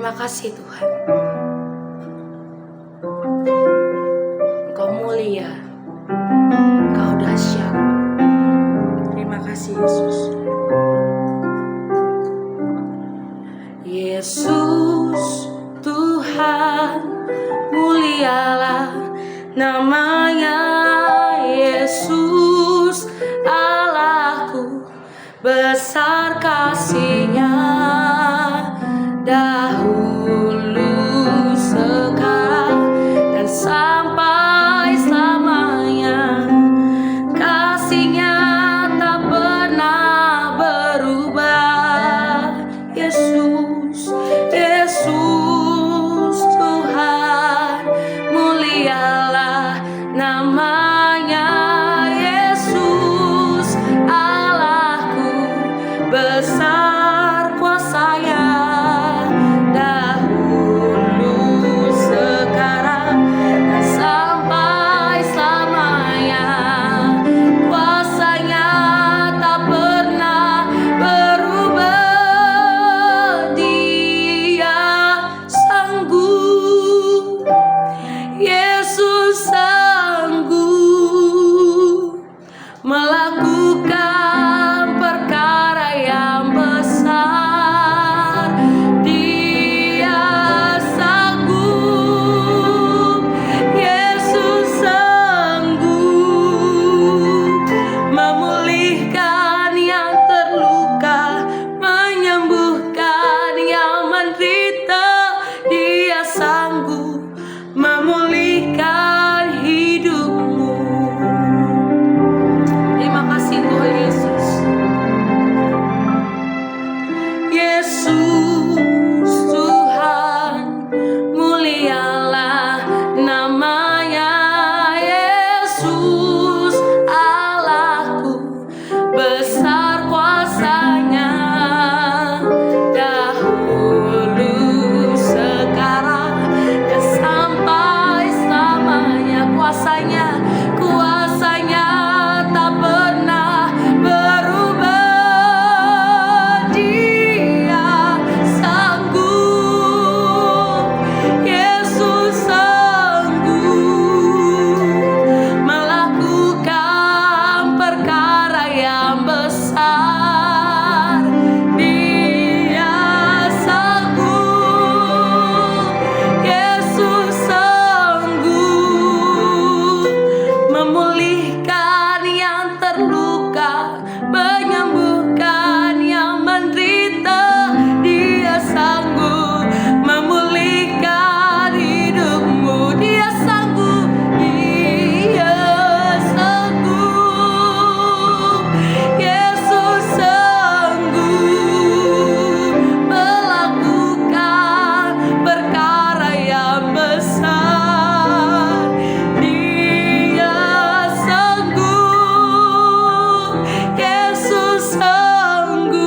Terima kasih Tuhan. Engkau mulia, Engkau dahsyat. Terima kasih Yesus. Yesus Tuhan, mulialah namanya. Yesus Allahku, besar kasih-Nya, dahulu, sekarang, dan sampai selamanya. Kasih-Nya tak pernah berubah. Yesus, Yesus Tuhan, mulialah namanya. Yesus Allahku, besar kuasa-Nya, dahulu, sekarang, dan sampai selamanya. Kuasa-Nya tak pernah berubah. Dia sanggup, Yesus sanggup melakukan perkara yang besar. Dia sanggup, Yesus sanggup memulihkan yang terluka, menyembuhkan yang menderita. Dia sanggup memulihkan hidupmu. Terima kasih Tuhan Yesus. Yesus Tuhan, mulialah namanya. Yesus Allahku, besar kuasa-Nya, dahulu, sekarang, dan sampai selamanya. Kuasa-Nya, kuasa-Nya tak pernah berubah. Dia sanggup, Yesus sanggup melakukan perkara yang besar. Dia sanggup, Yesus sanggup memulihkan yang terluka, menyembuhkan yang menderita. Dia sanggup memulihkan hidupmu. Dia sanggup, Dia sanggup, Yesus sanggup melakukan perkara yang besar. Dia sanggup, Yesus sanggup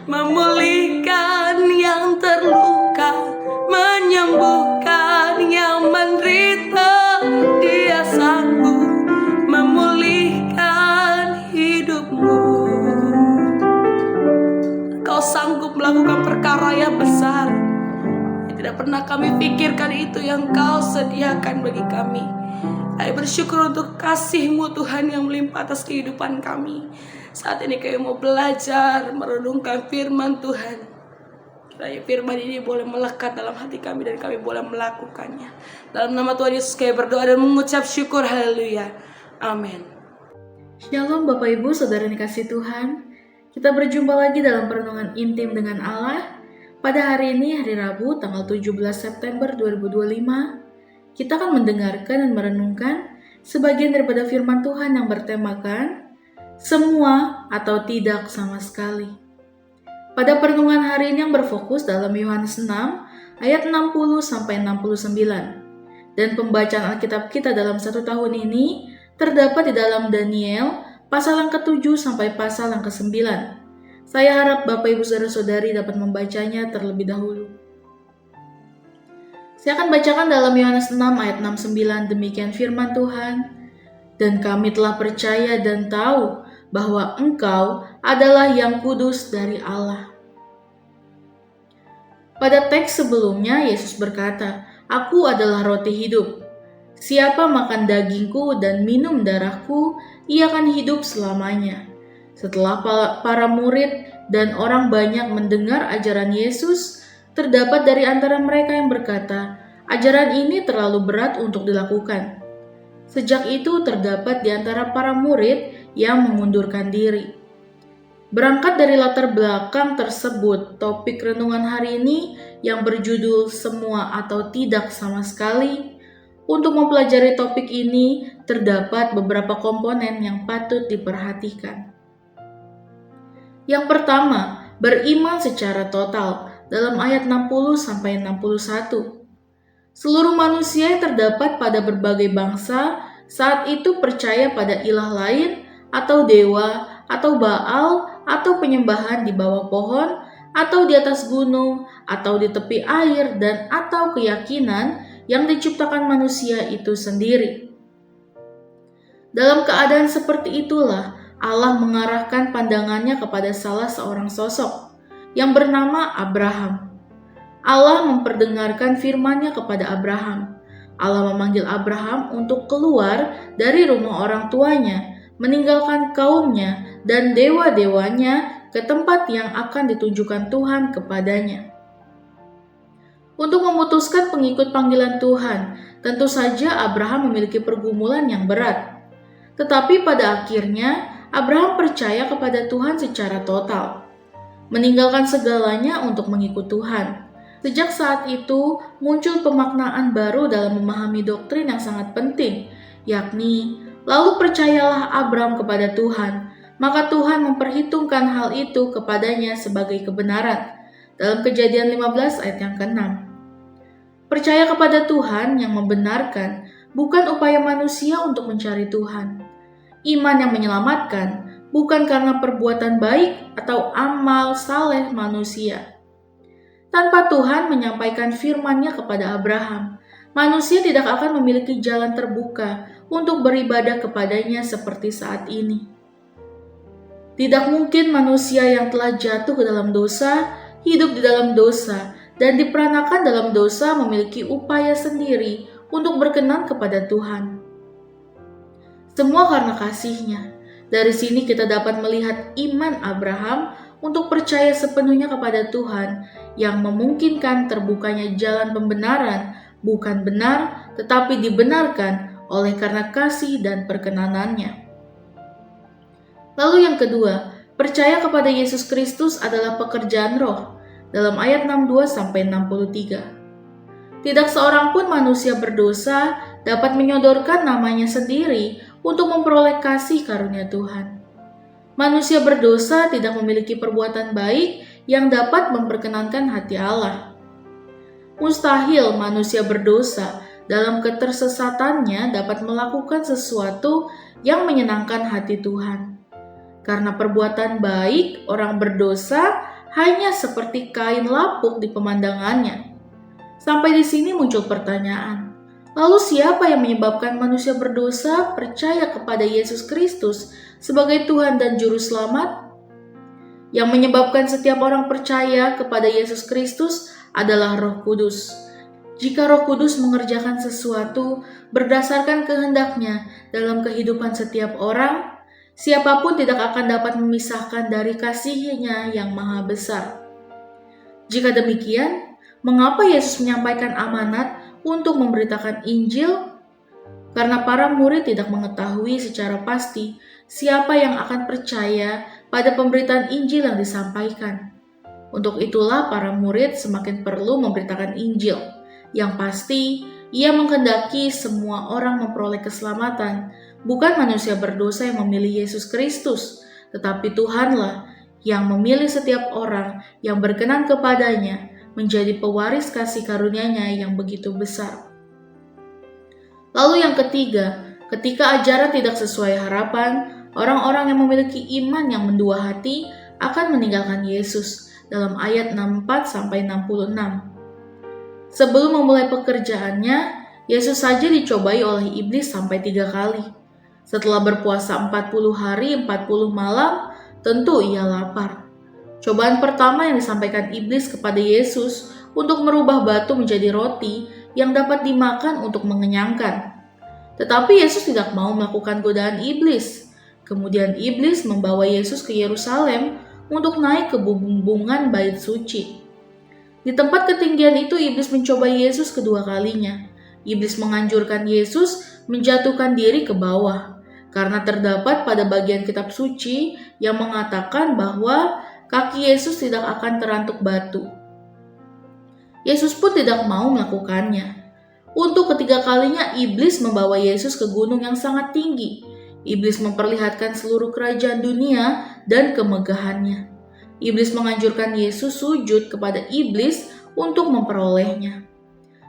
memulihkan yang terluka, menyembuhkan yang menderita. Dia sanggup memulihkan hidupmu. Kau sanggup melakukan perkara yang besar yang tidak pernah kami pikirkan. Itu yang Kau sediakan bagi kami. Kami bersyukur untuk kasih-Mu Tuhan yang melimpah atas kehidupan kami. Saat ini kami mau belajar merenungkan firman Tuhan. Kiranya firman ini boleh melekat dalam hati kami dan kami boleh melakukannya. Dalam nama Tuhan Yesus kami berdoa dan mengucap syukur. Haleluya. Amin. Shalom Bapak Ibu Saudara yang dikasihi Tuhan. Kita berjumpa lagi dalam perenungan intim dengan Allah. Pada hari ini, hari Rabu, tanggal 17 September 2025, kita akan mendengarkan dan merenungkan sebagian daripada firman Tuhan yang bertemakan semua atau tidak sama sekali. Pada perenungan hari ini yang berfokus dalam Yohanes 6 ayat 60-69. Dan pembacaan Alkitab kita dalam satu tahun ini terdapat di dalam Daniel pasal yang ke-7 sampai pasal yang ke-9. Saya harap Bapak Ibu Saudara-saudari dapat membacanya terlebih dahulu. Saya akan bacakan dalam Yohanes 6 ayat 69, demikian firman Tuhan. Dan kami telah percaya dan tahu bahwa Engkau adalah yang kudus dari Allah. Pada teks sebelumnya, Yesus berkata, "Aku adalah roti hidup. Siapa makan dagingku dan minum darahku, ia akan hidup selamanya." Setelah para murid dan orang banyak mendengar ajaran Yesus, terdapat dari antara mereka yang berkata, "Ajaran ini terlalu berat untuk dilakukan." Sejak itu terdapat di antara para murid yang mengundurkan diri. Berangkat dari latar belakang tersebut, topik renungan hari ini yang berjudul "Semua atau Tidak Sama Sekali". Untuk mempelajari topik ini, terdapat beberapa komponen yang patut diperhatikan. Yang pertama, beriman secara total dalam ayat 60-61. Seluruh manusia yang terdapat pada berbagai bangsa saat itu percaya pada ilah lain atau dewa atau Baal atau penyembahan di bawah pohon atau di atas gunung atau di tepi air dan atau keyakinan yang diciptakan manusia itu sendiri. Dalam keadaan seperti itulah Allah mengarahkan pandangannya kepada salah seorang sosok yang bernama Abraham. Allah memperdengarkan firman-Nya kepada Abraham. Allah memanggil Abraham untuk keluar dari rumah orang tuanya, meninggalkan kaumnya dan dewa-dewanya ke tempat yang akan ditunjukkan Tuhan kepadanya. Untuk memutuskan pengikut panggilan Tuhan, tentu saja Abraham memiliki pergumulan yang berat. Tetapi pada akhirnya, Abraham percaya kepada Tuhan secara total, meninggalkan segalanya untuk mengikut Tuhan. Sejak saat itu, muncul pemaknaan baru dalam memahami doktrin yang sangat penting, yakni, lalu percayalah Abraham kepada Tuhan, maka Tuhan memperhitungkan hal itu kepadanya sebagai kebenaran. Dalam Kejadian 15 ayat yang ke-6. Percaya kepada Tuhan yang membenarkan, bukan upaya manusia untuk mencari Tuhan. Iman yang menyelamatkan, bukan karena perbuatan baik atau amal saleh manusia. Tanpa Tuhan menyampaikan firman-Nya kepada Abraham, manusia tidak akan memiliki jalan terbuka untuk beribadah kepadanya seperti saat ini. Tidak mungkin manusia yang telah jatuh ke dalam dosa, hidup di dalam dosa, dan diperanakan dalam dosa memiliki upaya sendiri untuk berkenan kepada Tuhan. Semua karena kasih-Nya. Dari sini kita dapat melihat iman Abraham untuk percaya sepenuhnya kepada Tuhan yang memungkinkan terbukanya jalan pembenaran, bukan benar tetapi dibenarkan oleh karena kasih dan perkenanan-Nya. Lalu yang kedua, percaya kepada Yesus Kristus adalah pekerjaan roh dalam ayat 62-63. Tidak seorang pun manusia berdosa dapat menyodorkan namanya sendiri untuk memperoleh kasih karunia Tuhan. Manusia berdosa tidak memiliki perbuatan baik yang dapat memperkenankan hati Allah. Mustahil manusia berdosa dalam ketersesatannya dapat melakukan sesuatu yang menyenangkan hati Tuhan. Karena perbuatan baik orang berdosa hanya seperti kain lapuk di pemandangannya. Sampai di sini muncul pertanyaan. Lalu siapa yang menyebabkan manusia berdosa percaya kepada Yesus Kristus sebagai Tuhan dan Juru Selamat? Yang menyebabkan setiap orang percaya kepada Yesus Kristus adalah Roh Kudus. Jika Roh Kudus mengerjakan sesuatu berdasarkan kehendak-Nya dalam kehidupan setiap orang, siapapun tidak akan dapat memisahkan dari kasih-Nya yang maha besar. Jika demikian, mengapa Yesus menyampaikan amanat untuk memberitakan Injil? Karena para murid tidak mengetahui secara pasti siapa yang akan percaya pada pemberitaan Injil yang disampaikan. Untuk itulah para murid semakin perlu memberitakan Injil. Yang pasti, Ia menghendaki semua orang memperoleh keselamatan, bukan manusia berdosa yang memilih Yesus Kristus, tetapi Tuhanlah yang memilih setiap orang yang berkenan kepadanya menjadi pewaris kasih karunia-Nya yang begitu besar. Lalu yang ketiga, ketika ajaran tidak sesuai harapan, orang-orang yang memiliki iman yang mendua hati akan meninggalkan Yesus dalam ayat 64-66. Sebelum memulai pekerjaannya, Yesus saja dicobai oleh iblis sampai 3 kali. Setelah berpuasa 40 hari 40 malam, tentu ia lapar. Cobaan pertama yang disampaikan iblis kepada Yesus untuk merubah batu menjadi roti yang dapat dimakan untuk mengenyangkan. Tetapi Yesus tidak mau melakukan godaan iblis. Kemudian iblis membawa Yesus ke Yerusalem untuk naik ke bumbungan bait suci. Di tempat ketinggian itu iblis mencoba Yesus kedua kalinya. Iblis menganjurkan Yesus menjatuhkan diri ke bawah karena terdapat pada bagian kitab suci yang mengatakan bahwa kaki Yesus tidak akan terantuk batu. Yesus pun tidak mau melakukannya. Untuk ketiga kalinya iblis membawa Yesus ke gunung yang sangat tinggi. Iblis memperlihatkan seluruh kerajaan dunia dan kemegahannya. Iblis menganjurkan Yesus sujud kepada iblis untuk memperolehnya.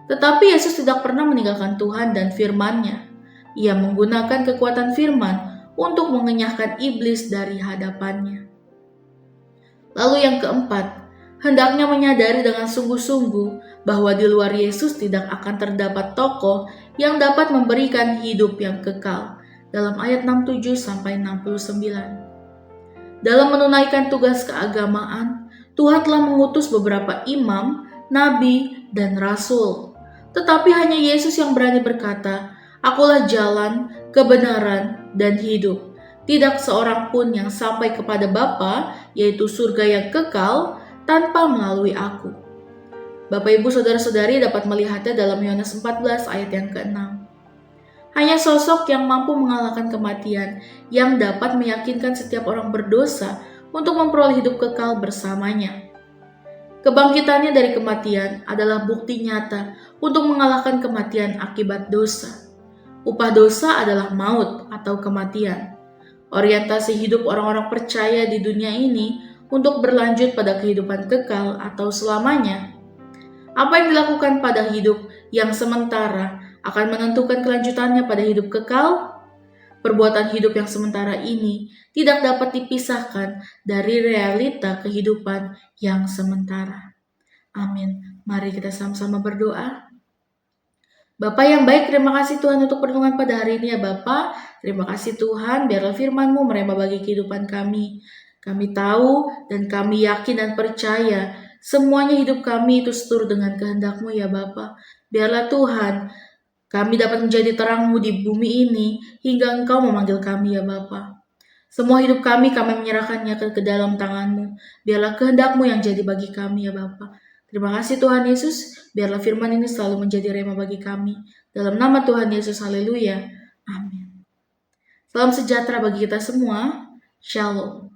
Tetapi Yesus tidak pernah meninggalkan Tuhan dan firman-Nya. Ia menggunakan kekuatan firman untuk mengenyahkan iblis dari hadapannya. Lalu yang keempat, hendaknya menyadari dengan sungguh-sungguh bahwa di luar Yesus tidak akan terdapat tokoh yang dapat memberikan hidup yang kekal. Dalam ayat 67-69. Dalam menunaikan tugas keagamaan, Tuhan telah mengutus beberapa imam, nabi, dan rasul. Tetapi hanya Yesus yang berani berkata, "Akulah jalan, kebenaran, dan hidup. Tidak seorang pun yang sampai kepada Bapa, yaitu surga yang kekal, tanpa melalui aku." Bapak, Ibu, Saudara-saudari dapat melihatnya dalam Yohanes 14 ayat yang ke-6. Hanya sosok yang mampu mengalahkan kematian yang dapat meyakinkan setiap orang berdosa untuk memperoleh hidup kekal bersamanya. Kebangkitannya dari kematian adalah bukti nyata untuk mengalahkan kematian akibat dosa. Upah dosa adalah maut atau kematian. Orientasi hidup orang-orang percaya di dunia ini untuk berlanjut pada kehidupan kekal atau selamanya. Apa yang dilakukan pada hidup yang sementara akan menentukan kelanjutannya pada hidup kekal. Perbuatan hidup yang sementara ini tidak dapat dipisahkan dari realita kehidupan yang sementara. Amin. Mari kita sama-sama berdoa. Bapa yang baik, terima kasih Tuhan untuk perlindungan pada hari ini ya Bapa. Terima kasih Tuhan, biarlah firman-Mu merema bagi kehidupan kami. Kami tahu dan kami yakin dan percaya semuanya hidup kami itu seturut dengan kehendak-Mu ya Bapa. Biarlah Tuhan, kami dapat menjadi terang-Mu di bumi ini hingga Engkau memanggil kami ya Bapa. Semua hidup kami menyerahkannya ke dalam tangan-Mu. Biarlah kehendak-Mu yang jadi bagi kami ya Bapa. Terima kasih Tuhan Yesus, biarlah firman ini selalu menjadi rema bagi kami. Dalam nama Tuhan Yesus, haleluya. Amin. Salam sejahtera bagi kita semua. Shalom.